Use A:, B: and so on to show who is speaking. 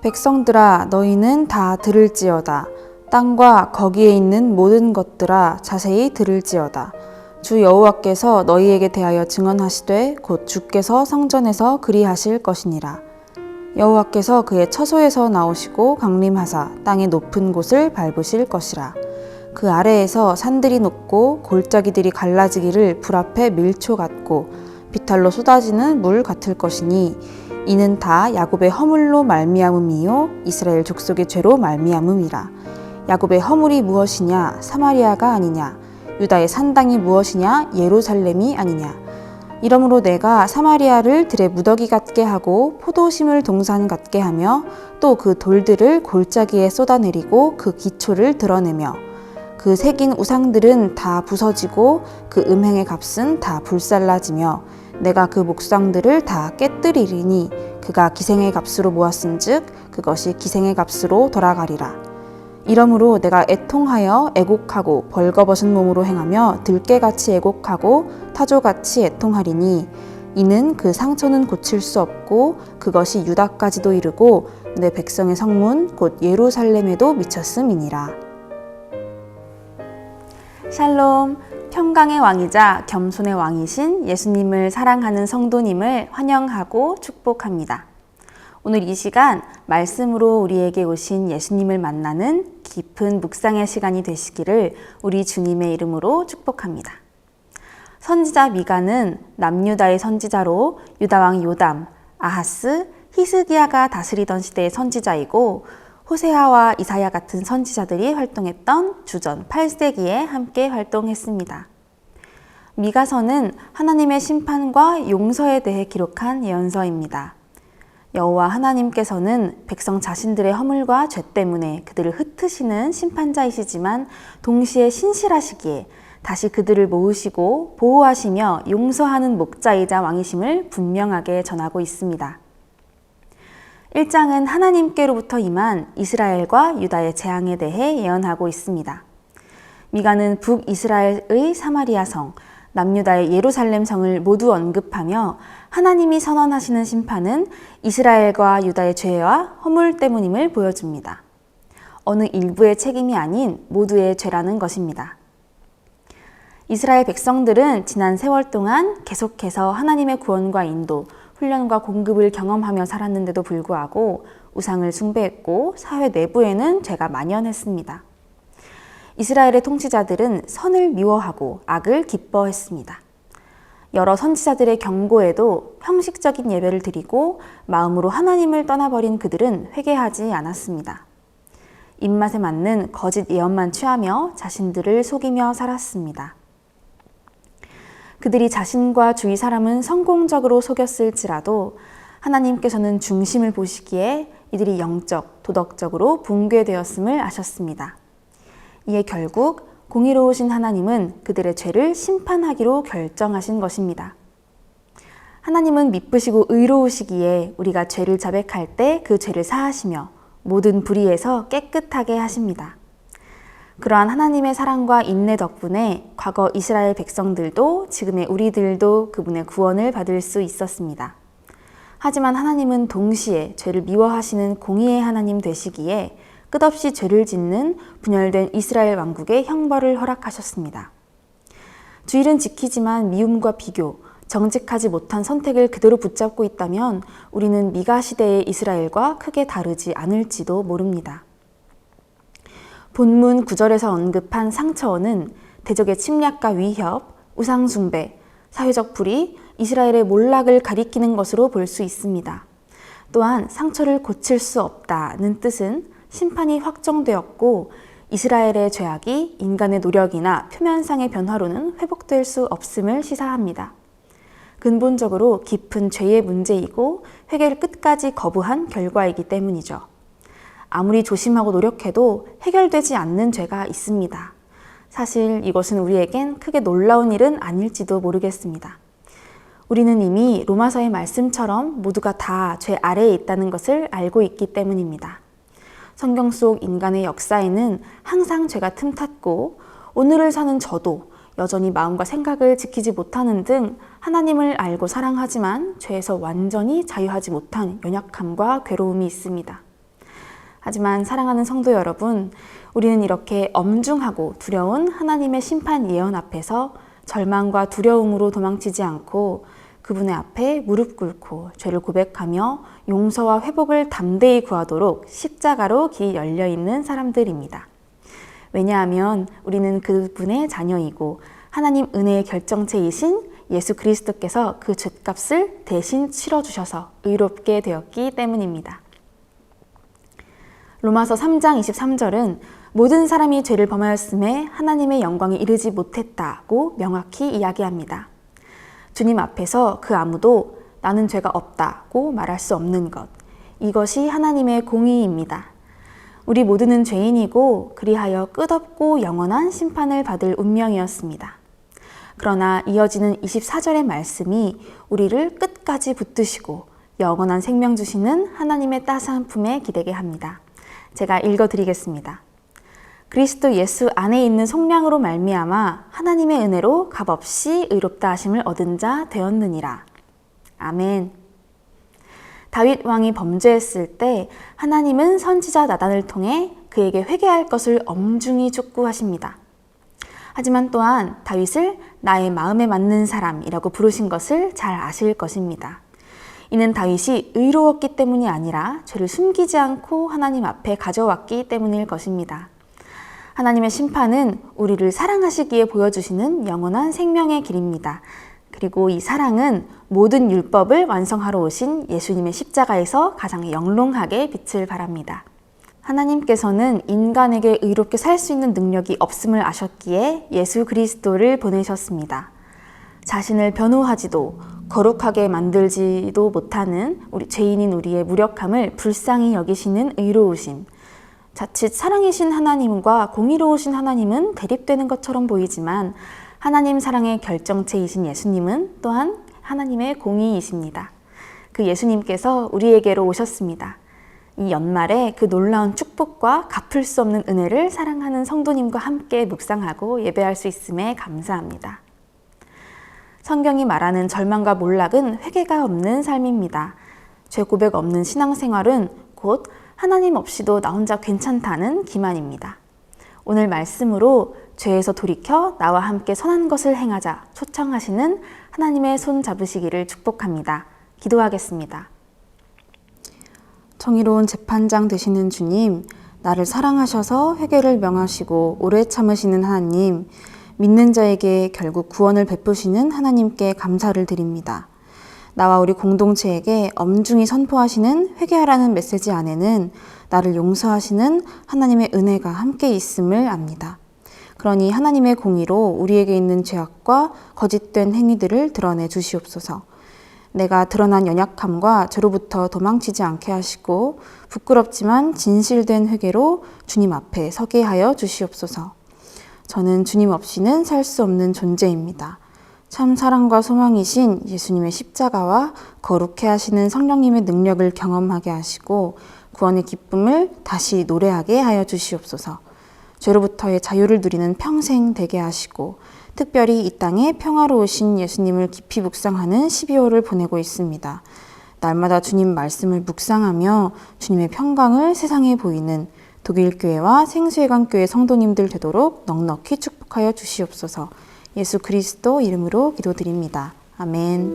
A: 백성들아, 너희는 다 들을지어다. 땅과 거기에 있는 모든 것들아, 자세히 들을지어다. 주 여호와께서 너희에게 대하여 증언하시되 곧 주께서 성전에서 그리하실 것이니라. 여호와께서 그의 처소에서 나오시고 강림하사 땅의 높은 곳을 밟으실 것이라. 그 아래에서 산들이 높고 골짜기들이 갈라지기를 불 앞에 밀초 같고 비탈로 쏟아지는 물 같을 것이니 이는 다 야곱의 허물로 말미암음이요 이스라엘 족속의 죄로 말미암음이라. 야곱의 허물이 무엇이냐? 사마리아가 아니냐? 유다의 산당이 무엇이냐? 예루살렘이 아니냐? 이러므로 내가 사마리아를 들의 무더기 같게 하고 포도심을 동산 같게 하며 또 그 돌들을 골짜기에 쏟아내리고 그 기초를 드러내며 그 새긴 우상들은 다 부서지고 그 음행의 값은 다 불살라지며 내가 그 목상들을 다 깨뜨리리니 그가 기생의 값으로 모았은즉 그것이 기생의 값으로 돌아가리라. 이러므로 내가 애통하여 애곡하고 벌거벗은 몸으로 행하며 들깨같이 애곡하고 타조같이 애통하리니 이는 그 상처는 고칠 수 없고 그것이 유다까지도 이르고 내 백성의 성문 곧 예루살렘에도 미쳤음이니라. 샬롬, 평강의 왕이자 겸손의 왕이신 예수님을 사랑하는 성도님을 환영하고 축복합니다. 오늘 이 시간 말씀으로 우리에게 오신 예수님을 만나는 깊은 묵상의 시간이 되시기를 우리 주님의 이름으로 축복합니다. 선지자 미가는 남유다의 선지자로 유다왕 요담, 아하스, 히스기야가 다스리던 시대의 선지자이고 호세아와 이사야 같은 선지자들이 활동했던 주전 8세기에 함께 활동했습니다. 미가서는 하나님의 심판과 용서에 대해 기록한 예언서입니다. 여호와 하나님께서는 백성 자신들의 허물과 죄 때문에 그들을 흩으시는 심판자이시지만 동시에 신실하시기에 다시 그들을 모으시고 보호하시며 용서하는 목자이자 왕이심을 분명하게 전하고 있습니다. 1장은 하나님께로부터 임한 이스라엘과 유다의 재앙에 대해 예언하고 있습니다. 미가는 북이스라엘의 사마리아 성, 남유다의 예루살렘 성을 모두 언급하며 하나님이 선언하시는 심판은 이스라엘과 유다의 죄와 허물 때문임을 보여줍니다. 어느 일부의 책임이 아닌 모두의 죄라는 것입니다. 이스라엘 백성들은 지난 세월 동안 계속해서 하나님의 구원과 인도, 훈련과 공급을 경험하며 살았는데도 불구하고 우상을 숭배했고 사회 내부에는 죄가 만연했습니다. 이스라엘의 통치자들은 선을 미워하고 악을 기뻐했습니다. 여러 선지자들의 경고에도 형식적인 예배를 드리고 마음으로 하나님을 떠나버린 그들은 회개하지 않았습니다. 입맛에 맞는 거짓 예언만 취하며 자신들을 속이며 살았습니다. 그들이 자신과 주위 사람은 성공적으로 속였을지라도 하나님께서는 중심을 보시기에 이들이 영적, 도덕적으로 붕괴되었음을 아셨습니다. 이에 결국 공의로우신 하나님은 그들의 죄를 심판하기로 결정하신 것입니다. 하나님은 미쁘시고 의로우시기에 우리가 죄를 자백할 때 그 죄를 사하시며 모든 불의에서 깨끗하게 하십니다. 그러한 하나님의 사랑과 인내 덕분에 과거 이스라엘 백성들도 지금의 우리들도 그분의 구원을 받을 수 있었습니다. 하지만 하나님은 동시에 죄를 미워하시는 공의의 하나님 되시기에 끝없이 죄를 짓는 분열된 이스라엘 왕국의 형벌을 허락하셨습니다. 주일은 지키지만 미움과 비교, 정직하지 못한 선택을 그대로 붙잡고 있다면 우리는 미가 시대의 이스라엘과 크게 다르지 않을지도 모릅니다. 본문 9절에서 언급한 상처원은 대적의 침략과 위협, 우상 숭배, 사회적 불의, 이스라엘의 몰락을 가리키는 것으로 볼 수 있습니다. 또한 상처를 고칠 수 없다는 뜻은 심판이 확정되었고 이스라엘의 죄악이 인간의 노력이나 표면상의 변화로는 회복될 수 없음을 시사합니다. 근본적으로 깊은 죄의 문제이고 회개를 끝까지 거부한 결과이기 때문이죠. 아무리 조심하고 노력해도 해결되지 않는 죄가 있습니다. 사실 이것은 우리에겐 크게 놀라운 일은 아닐지도 모르겠습니다. 우리는 이미 로마서의 말씀처럼 모두가 다 죄 아래에 있다는 것을 알고 있기 때문입니다. 성경 속 인간의 역사에는 항상 죄가 틈탔고 오늘을 사는 저도 여전히 마음과 생각을 지키지 못하는 등 하나님을 알고 사랑하지만 죄에서 완전히 자유하지 못한 연약함과 괴로움이 있습니다. 하지만 사랑하는 성도 여러분, 우리는 이렇게 엄중하고 두려운 하나님의 심판 예언 앞에서 절망과 두려움으로 도망치지 않고 그분의 앞에 무릎 꿇고 죄를 고백하며 용서와 회복을 담대히 구하도록 십자가로 길이 열려 있는 사람들입니다. 왜냐하면 우리는 그분의 자녀이고 하나님 은혜의 결정체이신 예수 그리스도께서 그 죗값을 대신 치러주셔서 의롭게 되었기 때문입니다. 로마서 3장 23절은 모든 사람이 죄를 범하였음에 하나님의 영광에 이르지 못했다고 명확히 이야기합니다. 주님 앞에서 그 아무도 나는 죄가 없다고 말할 수 없는 것, 이것이 하나님의 공의입니다. 우리 모두는 죄인이고 그리하여 끝없고 영원한 심판을 받을 운명이었습니다. 그러나 이어지는 24절의 말씀이 우리를 끝까지 붙드시고 영원한 생명 주시는 하나님의 따스한 품에 기대게 합니다. 제가 읽어드리겠습니다. 그리스도 예수 안에 있는 속량으로 말미암아 하나님의 은혜로 값없이 의롭다 하심을 얻은 자 되었느니라. 아멘. 다윗 왕이 범죄했을 때 하나님은 선지자 나단을 통해 그에게 회개할 것을 엄중히 촉구하십니다. 하지만 또한 다윗을 나의 마음에 맞는 사람이라고 부르신 것을 잘 아실 것입니다. 이는 다윗이 의로웠기 때문이 아니라 죄를 숨기지 않고 하나님 앞에 가져왔기 때문일 것입니다. 하나님의 심판은 우리를 사랑하시기에 보여주시는 영원한 생명의 길입니다. 그리고 이 사랑은 모든 율법을 완성하러 오신 예수님의 십자가에서 가장 영롱하게 빛을 발합니다. 하나님께서는 인간에게 의롭게 살 수 있는 능력이 없음을 아셨기에 예수 그리스도를 보내셨습니다. 자신을 변호하지도 거룩하게 만들지도 못하는 우리 죄인인 우리의 무력함을 불쌍히 여기시는 의로우심, 자칫 사랑이신 하나님과 공의로우신 하나님은 대립되는 것처럼 보이지만 하나님 사랑의 결정체이신 예수님은 또한 하나님의 공의이십니다. 그 예수님께서 우리에게로 오셨습니다. 이 연말에 그 놀라운 축복과 갚을 수 없는 은혜를 사랑하는 성도님과 함께 묵상하고 예배할 수 있음에 감사합니다. 성경이 말하는 절망과 몰락은 회개가 없는 삶입니다. 죄 고백 없는 신앙생활은 곧 하나님 없이도 나 혼자 괜찮다는 기만입니다. 오늘 말씀으로 죄에서 돌이켜 나와 함께 선한 것을 행하자 초청하시는 하나님의 손 잡으시기를 축복합니다. 기도하겠습니다. 정의로운 재판장 되시는 주님, 나를 사랑하셔서 회개를 명하시고 오래 참으시는 하나님, 믿는 자에게 결국 구원을 베푸시는 하나님께 감사를 드립니다. 나와 우리 공동체에게 엄중히 선포하시는 회개하라는 메시지 안에는 나를 용서하시는 하나님의 은혜가 함께 있음을 압니다. 그러니 하나님의 공의로 우리에게 있는 죄악과 거짓된 행위들을 드러내 주시옵소서. 내가 드러난 연약함과 죄로부터 도망치지 않게 하시고 부끄럽지만 진실된 회개로 주님 앞에 서게 하여 주시옵소서. 저는 주님 없이는 살 수 없는 존재입니다. 참 사랑과 소망이신 예수님의 십자가와 거룩해 하시는 성령님의 능력을 경험하게 하시고 구원의 기쁨을 다시 노래하게 하여 주시옵소서. 죄로부터의 자유를 누리는 평생 되게 하시고 특별히 이 땅에 평화로우신 예수님을 깊이 묵상하는 12월을 보내고 있습니다. 날마다 주님 말씀을 묵상하며 주님의 평강을 세상에 보이는 독일교회와 생수회관교회 성도님들 되도록 넉넉히 축복하여 주시옵소서. 예수 그리스도 이름으로 기도드립니다. 아멘.